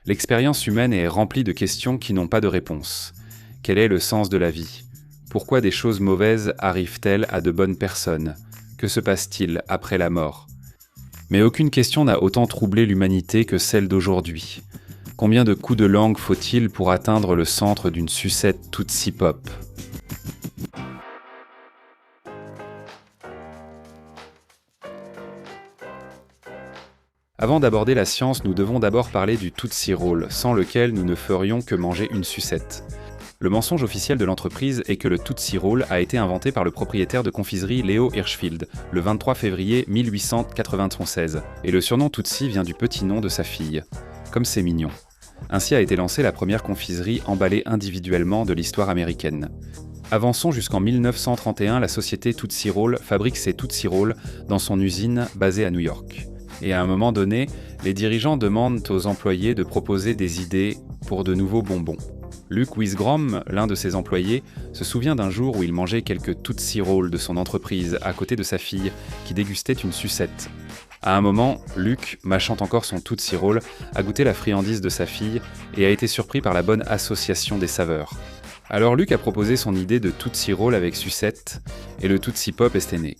L'expérience humaine est remplie de questions qui n'ont pas de réponse. Quel est le sens de la vie? Pourquoi des choses mauvaises arrivent-elles à de bonnes personnes? Que se passe-t-il après la mort? Mais aucune question n'a autant troublé l'humanité que celle d'aujourd'hui. Combien de coups de langue faut-il pour atteindre le centre d'une sucette Tootsie Pop? Avant d'aborder la science, nous devons d'abord parler du Tootsie Roll, sans lequel nous ne ferions que manger une sucette. Le mensonge officiel de l'entreprise est que le Tootsie Roll a été inventé par le propriétaire de confiserie Leo Hirschfield, le 23 février 1896, et le surnom Tootsie vient du petit nom de sa fille. Comme c'est mignon. Ainsi a été lancée la première confiserie emballée individuellement de l'histoire américaine. Avançons jusqu'en 1931, la société Tootsie Roll fabrique ses Tootsie Roll dans son usine basée à New York. Et à un moment donné, les dirigeants demandent aux employés de proposer des idées pour de nouveaux bonbons. Luke Wisgrom, l'un de ses employés, se souvient d'un jour où il mangeait quelques Tootsie Rolls de son entreprise à côté de sa fille, qui dégustait une sucette. À un moment, Luke, mâchant encore son Tootsie Roll, a goûté la friandise de sa fille et a été surpris par la bonne association des saveurs. Alors Luke a proposé son idée de Tootsie Roll avec sucette, et le Tootsie Pop est né.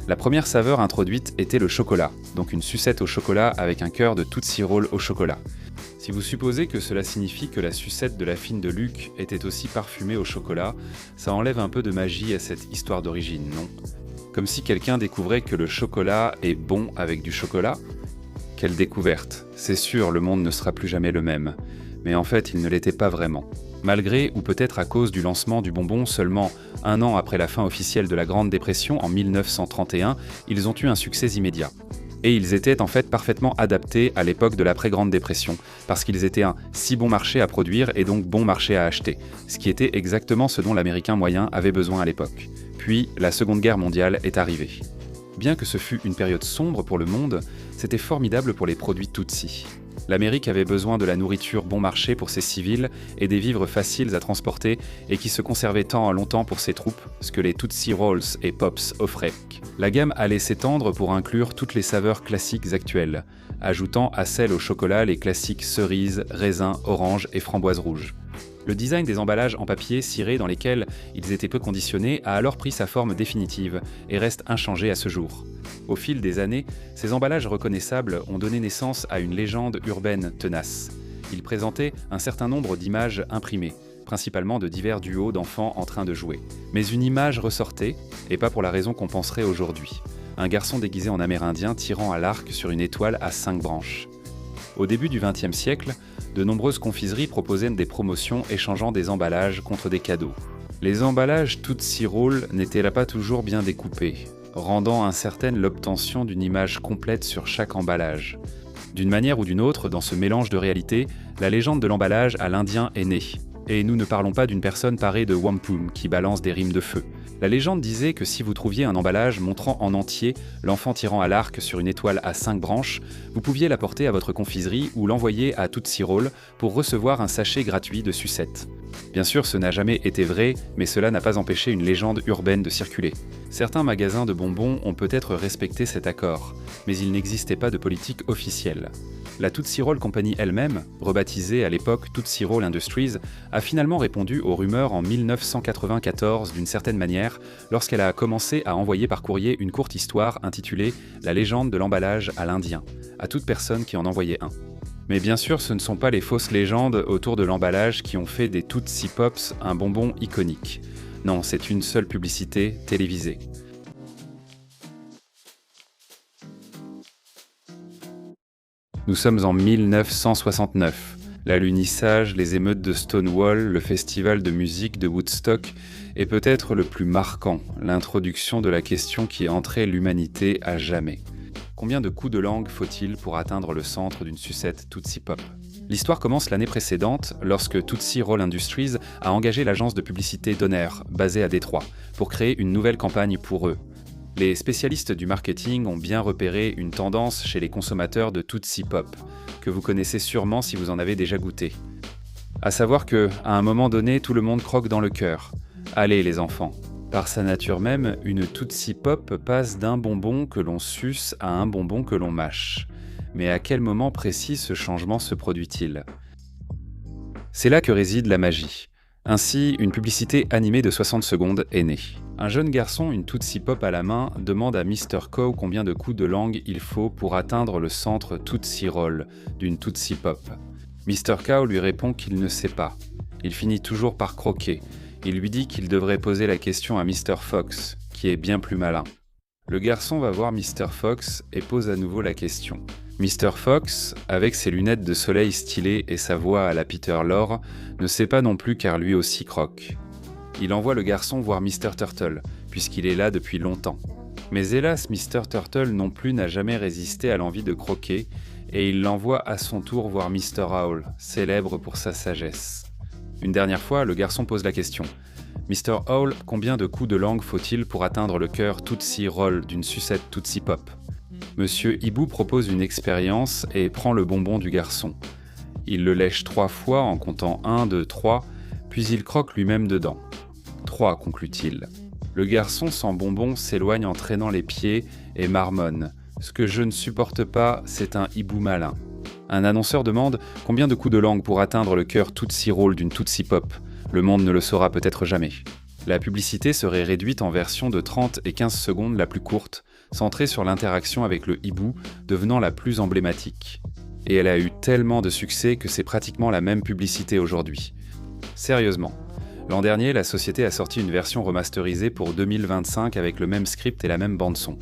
La première saveur introduite était le chocolat, donc une sucette au chocolat avec un cœur de Tootsie Roll au chocolat. Si vous supposez que cela signifie que la sucette de la fine de Luke était aussi parfumée au chocolat, ça enlève un peu de magie à cette histoire d'origine, non? Comme si quelqu'un découvrait que le chocolat est bon avec du chocolat? Quelle découverte! C'est sûr, le monde ne sera plus jamais le même. Mais en fait, il ne l'était pas vraiment. Malgré, ou peut-être à cause du lancement du bonbon seulement un an après la fin officielle de la Grande Dépression en 1931, ils ont eu un succès immédiat. Et ils étaient en fait parfaitement adaptés à l'époque de l'après-Grande Dépression, parce qu'ils étaient un si bon marché à produire et donc bon marché à acheter, ce qui était exactement ce dont l'Américain moyen avait besoin à l'époque. Puis, la Seconde Guerre mondiale est arrivée. Bien que ce fût une période sombre pour le monde, c'était formidable pour les produits Tootsie. L'Amérique avait besoin de la nourriture bon marché pour ses civils et des vivres faciles à transporter et qui se conservaient tant longtemps pour ses troupes, ce que les Tootsie Rolls et Pops offraient. La gamme allait s'étendre pour inclure toutes les saveurs classiques actuelles, ajoutant à celles au chocolat les classiques cerises, raisins, oranges et framboises rouges. Le design des emballages en papier ciré dans lesquels ils étaient peu conditionnés a alors pris sa forme définitive et reste inchangé à ce jour. Au fil des années, ces emballages reconnaissables ont donné naissance à une légende urbaine tenace. Ils présentaient un certain nombre d'images imprimées, principalement de divers duos d'enfants en train de jouer. Mais une image ressortait, et pas pour la raison qu'on penserait aujourd'hui. Un garçon déguisé en amérindien tirant à l'arc sur une étoile à 5 branches. Au début du XXe siècle, de nombreuses confiseries proposaient des promotions échangeant des emballages contre des cadeaux. Les emballages Tootsie Roll n'étaient pas toujours bien découpés, rendant incertaine l'obtention d'une image complète sur chaque emballage. D'une manière ou d'une autre, dans ce mélange de réalité, la légende de l'emballage à l'Indien est née. Et nous ne parlons pas d'une personne parée de wampum qui balance des rimes de feu. La légende disait que si vous trouviez un emballage montrant en entier l'enfant tirant à l'arc sur une étoile à 5 branches, vous pouviez l'apporter à votre confiserie ou l'envoyer à Tootsie Roll pour recevoir un sachet gratuit de sucettes. Bien sûr, ce n'a jamais été vrai, mais cela n'a pas empêché une légende urbaine de circuler. Certains magasins de bonbons ont peut-être respecté cet accord, mais il n'existait pas de politique officielle. La Tootsie Roll Company elle-même, rebaptisée à l'époque Tootsie Roll Industries, a finalement répondu aux rumeurs en 1994 d'une certaine manière, lorsqu'elle a commencé à envoyer par courrier une courte histoire intitulée « La légende de l'emballage à l'Indien » à toute personne qui en envoyait un. Mais bien sûr, ce ne sont pas les fausses légendes autour de l'emballage qui ont fait des Tootsie Pops un bonbon iconique. Non, c'est une seule publicité télévisée. Nous sommes en 1969. L'alunissage, les émeutes de Stonewall, le festival de musique de Woodstock et peut-être le plus marquant, l'introduction de la question qui entrait l'humanité à jamais. Combien de coups de langue faut-il pour atteindre le centre d'une sucette Tootsie Pop? L'histoire commence l'année précédente, lorsque Tootsie Roll Industries a engagé l'agence de publicité Donner, basée à Détroit, pour créer une nouvelle campagne pour eux. Les spécialistes du marketing ont bien repéré une tendance chez les consommateurs de Tootsie Pop, que vous connaissez sûrement si vous en avez déjà goûté. À savoir que, à un moment donné, tout le monde croque dans le cœur. Allez les enfants, Par sa nature même, une Tootsie Pop passe d'un bonbon que l'on suce à un bonbon que l'on mâche. Mais à quel moment précis ce changement se produit-il ? C'est là que réside la magie. Ainsi, une publicité animée de 60 secondes est née. Un jeune garçon, une Tootsie Pop à la main, demande à Mr. Cow combien de coups de langue il faut pour atteindre le centre Tootsie Roll d'une Tootsie Pop. Mr. Cow lui répond qu'il ne sait pas. Il finit toujours par croquer. Il lui dit qu'il devrait poser la question à Mr. Fox, qui est bien plus malin. Le garçon va voir Mr. Fox et pose à nouveau la question. Mr. Fox, avec ses lunettes de soleil stylées et sa voix à la Peter Lorre, ne sait pas non plus car lui aussi croque. Il envoie le garçon voir Mr. Turtle, puisqu'il est là depuis longtemps. Mais hélas, Mr. Turtle non plus n'a jamais résisté à l'envie de croquer, et il l'envoie à son tour voir Mr. Owl, célèbre pour sa sagesse. Une dernière fois, le garçon pose la question. Mr. Owl, combien de coups de langue faut-il pour atteindre le cœur Tootsie Roll d'une sucette Tootsie Pop ? Monsieur Hibou propose une expérience et prend le bonbon du garçon. Il le lèche 3 fois en comptant 1, 2, 3, puis il croque lui-même dedans. 3, conclut-il. Le garçon sans bonbon s'éloigne en traînant les pieds et marmonne. Ce que je ne supporte pas, c'est un hibou malin. Un annonceur demande combien de coups de langue pour atteindre le cœur Tootsie Roll d'une Tootsie Pop. Le monde ne le saura peut-être jamais. La publicité serait réduite en version de 30 et 15 secondes la plus courte, centrée sur l'interaction avec le hibou, devenant la plus emblématique. Et elle a eu tellement de succès que c'est pratiquement la même publicité aujourd'hui. Sérieusement, l'an dernier, la société a sorti une version remasterisée pour 2025 avec le même script et la même bande-son.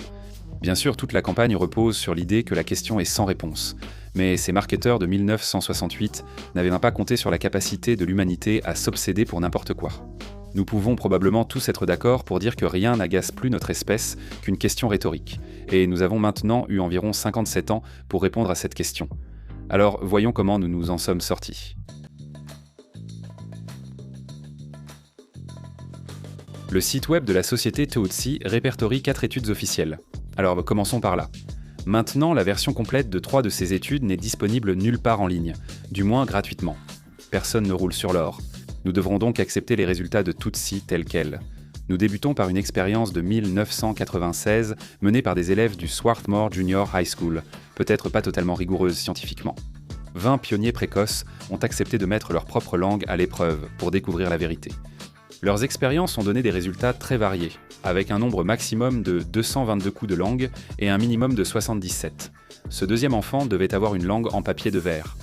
Bien sûr, toute la campagne repose sur l'idée que la question est sans réponse, mais ces marketeurs de 1968 n'avaient même pas compté sur la capacité de l'humanité à s'obséder pour n'importe quoi. Nous pouvons probablement tous être d'accord pour dire que rien n'agace plus notre espèce qu'une question rhétorique, et nous avons maintenant eu environ 57 ans pour répondre à cette question. Alors voyons comment nous nous en sommes sortis. Le site web de la société Tootsie répertorie 4 études officielles. Alors commençons par là. Maintenant, la version complète de 3 de ces études n'est disponible nulle part en ligne, du moins gratuitement. Personne ne roule sur l'or. Nous devrons donc accepter les résultats de Tootsie tels quels. Nous débutons par une expérience de 1996 menée par des élèves du Swarthmore Junior High School, peut-être pas totalement rigoureuse scientifiquement. 20 pionniers précoces ont accepté de mettre leur propre langue à l'épreuve pour découvrir la vérité. Leurs expériences ont donné des résultats très variés, avec un nombre maximum de 222 coups de langue et un minimum de 77. Ce deuxième enfant devait avoir une langue en papier de verre.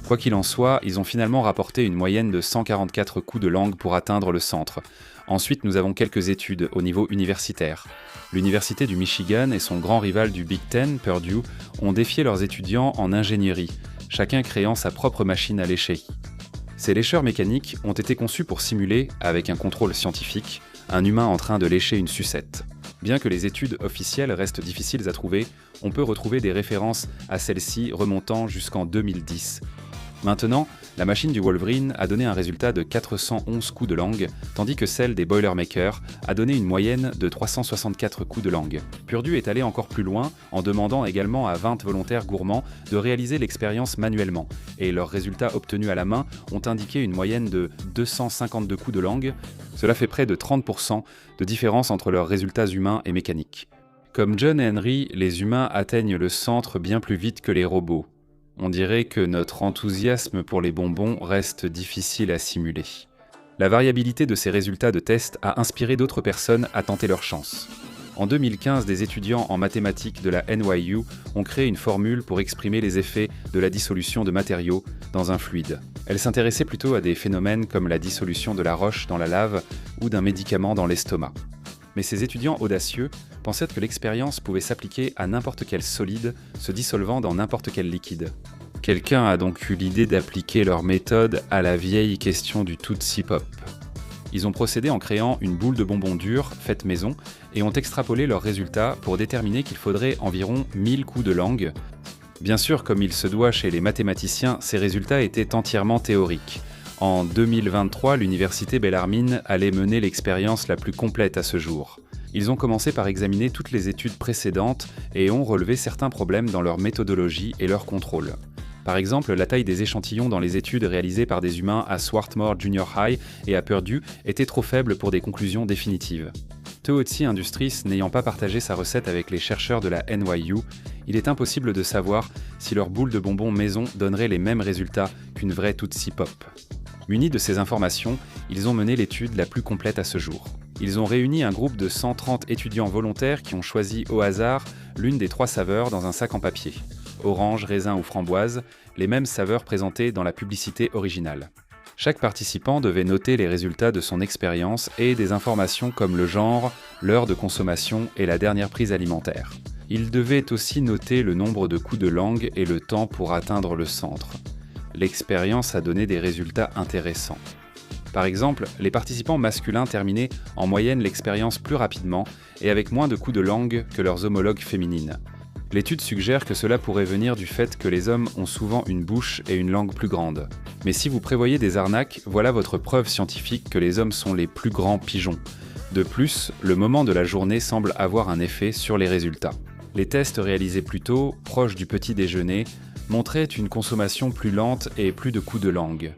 Quoi qu'il en soit, ils ont finalement rapporté une moyenne de 144 coups de langue pour atteindre le centre. Ensuite, nous avons quelques études au niveau universitaire. L'Université du Michigan et son grand rival du Big Ten, Purdue, ont défié leurs étudiants en ingénierie, chacun créant sa propre machine à lécher. Ces lécheurs mécaniques ont été conçus pour simuler, avec un contrôle scientifique, un humain en train de lécher une sucette. Bien que les études officielles restent difficiles à trouver, on peut retrouver des références à celles-ci remontant jusqu'en 2010. Maintenant, la machine du Wolverine a donné un résultat de 411 coups de langue, tandis que celle des Boilermakers a donné une moyenne de 364 coups de langue. Purdue est allé encore plus loin en demandant également à 20 volontaires gourmands de réaliser l'expérience manuellement, et leurs résultats obtenus à la main ont indiqué une moyenne de 252 coups de langue. Cela fait près de 30% de différence entre leurs résultats humains et mécaniques. Comme John et Henry, les humains atteignent le centre bien plus vite que les robots. On dirait que notre enthousiasme pour les bonbons reste difficile à simuler. La variabilité de ces résultats de tests a inspiré d'autres personnes à tenter leur chance. En 2015, des étudiants en mathématiques de la NYU ont créé une formule pour exprimer les effets de la dissolution de matériaux dans un fluide. Elle s'intéressait plutôt à des phénomènes comme la dissolution de la roche dans la lave ou d'un médicament dans l'estomac. Mais ces étudiants audacieux pensaient que l'expérience pouvait s'appliquer à n'importe quel solide se dissolvant dans n'importe quel liquide. Quelqu'un a donc eu l'idée d'appliquer leur méthode à la vieille question du Tootsie Pop. Ils ont procédé en créant une boule de bonbons durs, faite maison, et ont extrapolé leurs résultats pour déterminer qu'il faudrait environ 1000 coups de langue. Bien sûr, comme il se doit chez les mathématiciens, ces résultats étaient entièrement théoriques. En 2023, l'université Bellarmine allait mener l'expérience la plus complète à ce jour. Ils ont commencé par examiner toutes les études précédentes et ont relevé certains problèmes dans leur méthodologie et leur contrôle. Par exemple, la taille des échantillons dans les études réalisées par des humains à Swarthmore Junior High et à Purdue était trop faible pour des conclusions définitives. Tootsie Industries n'ayant pas partagé sa recette avec les chercheurs de la NYU, il est impossible de savoir si leur boule de bonbons maison donnerait les mêmes résultats qu'une vraie Tootsie Pop. Munis de ces informations, ils ont mené l'étude la plus complète à ce jour. Ils ont réuni un groupe de 130 étudiants volontaires qui ont choisi au hasard l'une des 3 saveurs dans un sac en papier. Orange, raisin ou framboise, les mêmes saveurs présentées dans la publicité originale. Chaque participant devait noter les résultats de son expérience et des informations comme le genre, l'heure de consommation et la dernière prise alimentaire. Il devait aussi noter le nombre de coups de langue et le temps pour atteindre le centre. L'expérience a donné des résultats intéressants. Par exemple, les participants masculins terminaient en moyenne l'expérience plus rapidement et avec moins de coups de langue que leurs homologues féminines. L'étude suggère que cela pourrait venir du fait que les hommes ont souvent une bouche et une langue plus grandes. Mais si vous prévoyez des arnaques, voilà votre preuve scientifique que les hommes sont les plus grands pigeons. De plus, le moment de la journée semble avoir un effet sur les résultats. Les tests réalisés plus tôt, proches du petit déjeuner, montraient une consommation plus lente et plus de coups de langue.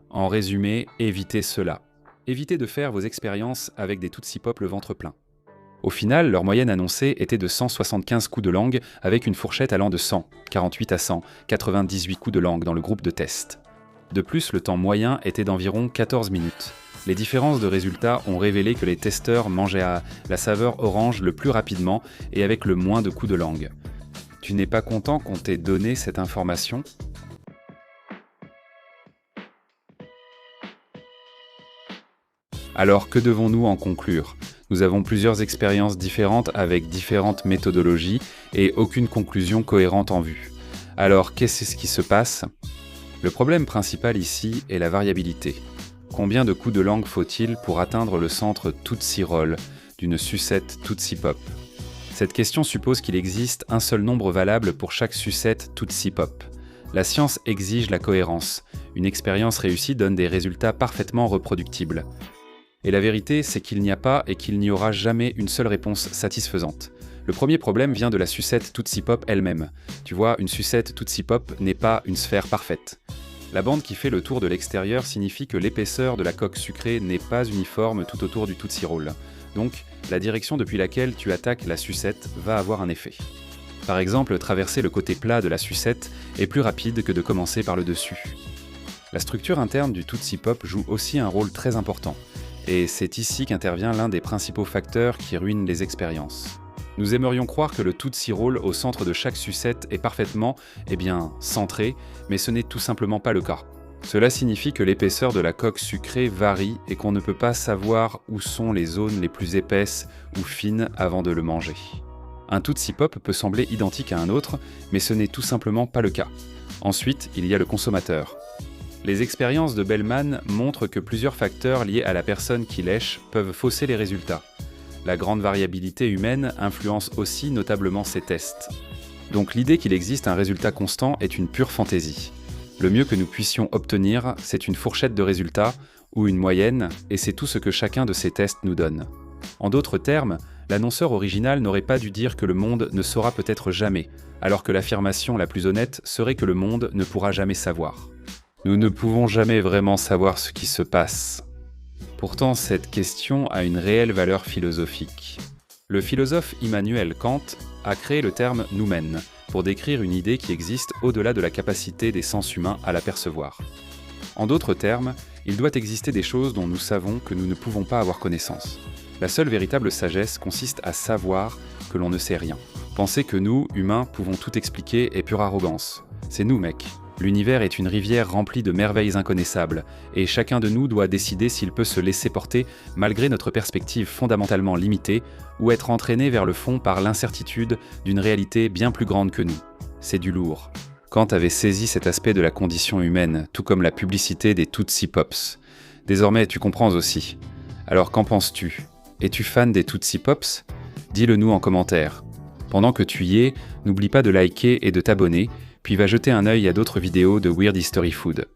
En résumé, évitez cela. Évitez de faire vos expériences avec des Tootsie Pop le ventre plein. Au final, leur moyenne annoncée était de 175 coups de langue avec une fourchette allant de 100, 48 à 100, 98 coups de langue dans le groupe de test. De plus, le temps moyen était d'environ 14 minutes. Les différences de résultats ont révélé que les testeurs mangeaient à la saveur orange le plus rapidement et avec le moins de coups de langue. Tu n'es pas content qu'on t'ait donné cette information ? Alors que devons-nous en conclure ? Nous avons plusieurs expériences différentes avec différentes méthodologies et aucune conclusion cohérente en vue. Alors qu'est-ce qui se passe ? Le problème principal ici est la variabilité. Combien de coups de langue faut-il pour atteindre le centre Tootsie Roll d'une sucette Tootsie Pop ? Cette question suppose qu'il existe un seul nombre valable pour chaque sucette Tootsie Pop. La science exige la cohérence. Une expérience réussie donne des résultats parfaitement reproductibles. Et la vérité, c'est qu'il n'y a pas et qu'il n'y aura jamais une seule réponse satisfaisante. Le premier problème vient de la sucette Tootsie Pop elle-même. Tu vois, une sucette Tootsie Pop n'est pas une sphère parfaite. La bande qui fait le tour de l'extérieur signifie que l'épaisseur de la coque sucrée n'est pas uniforme tout autour du Tootsie Roll. Donc, la direction depuis laquelle tu attaques la sucette va avoir un effet. Par exemple, traverser le côté plat de la sucette est plus rapide que de commencer par le dessus. La structure interne du Tootsie Pop joue aussi un rôle très important. Et c'est ici qu'intervient l'un des principaux facteurs qui ruinent les expériences. Nous aimerions croire que le Tootsie Roll au centre de chaque sucette est parfaitement, centré, mais ce n'est tout simplement pas le cas. Cela signifie que l'épaisseur de la coque sucrée varie et qu'on ne peut pas savoir où sont les zones les plus épaisses ou fines avant de le manger. Un Tootsie Pop peut sembler identique à un autre, mais ce n'est tout simplement pas le cas. Ensuite, il y a le consommateur. Les expériences de Bellman montrent que plusieurs facteurs liés à la personne qui lèche peuvent fausser les résultats. La grande variabilité humaine influence aussi notablement ces tests. Donc l'idée qu'il existe un résultat constant est une pure fantaisie. Le mieux que nous puissions obtenir, c'est une fourchette de résultats, ou une moyenne, et c'est tout ce que chacun de ces tests nous donne. En d'autres termes, l'annonceur original n'aurait pas dû dire que le monde ne saura peut-être jamais, alors que l'affirmation la plus honnête serait que le monde ne pourra jamais savoir. Nous ne pouvons jamais vraiment savoir ce qui se passe. Pourtant, cette question a une réelle valeur philosophique. Le philosophe Immanuel Kant a créé le terme « noumen » pour décrire une idée qui existe au-delà de la capacité des sens humains à la percevoir. En d'autres termes, il doit exister des choses dont nous savons que nous ne pouvons pas avoir connaissance. La seule véritable sagesse consiste à savoir que l'on ne sait rien. Penser que nous, humains, pouvons tout expliquer est pure arrogance. C'est nous, mec. L'univers est une rivière remplie de merveilles inconnaissables, et chacun de nous doit décider s'il peut se laisser porter malgré notre perspective fondamentalement limitée, ou être entraîné vers le fond par l'incertitude d'une réalité bien plus grande que nous. C'est du lourd. Kant avait saisi cet aspect de la condition humaine, tout comme la publicité des Tootsie Pops. Désormais, tu comprends aussi. Alors qu'en penses-tu ? Es-tu fan des Tootsie Pops ? Dis-le nous en commentaire. Pendant que tu y es, n'oublie pas de liker et de t'abonner, puis va jeter un œil à d'autres vidéos de Weird History Food.